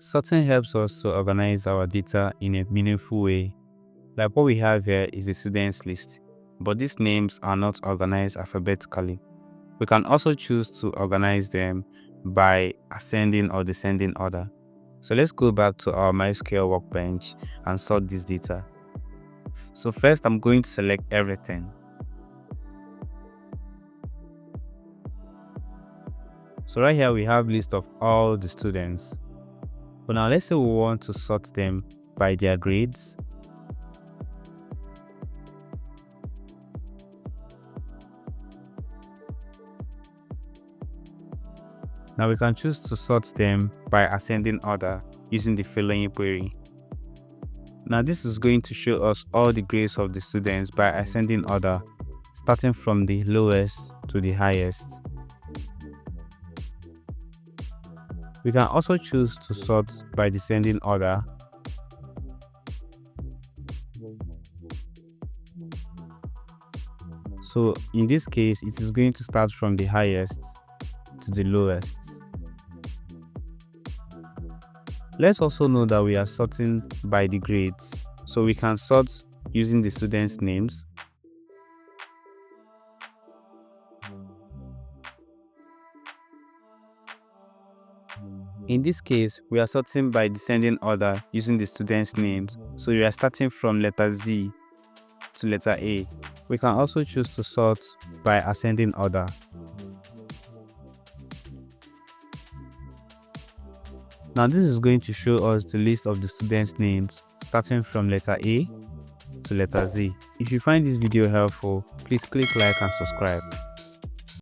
Sorting helps us to organize our data in a meaningful way. Like what we have here is the students list, but these names are not organized alphabetically. We can also choose to organize them by ascending or descending order. So let's go back to our Mysql workbench and sort this data. So first I'm going to select everything. So right here we have list of all the students. But now let's say we want to sort them by their grades. Now we can choose to sort them by ascending order using the following query. Now this is going to show us all the grades of the students by ascending order, starting from the lowest to the highest. We can also choose to sort by descending order. So in this case, it is going to start from the highest to the lowest. Let's also know that we are sorting by the grades. So we can sort using the students' names. In this case, we are sorting by descending order using the students' names. So we are starting from letter Z to letter A. We can also choose to sort by ascending order. Now this is going to show us the list of the students' names starting from letter A to letter Z. If you find this video helpful, please click like and subscribe.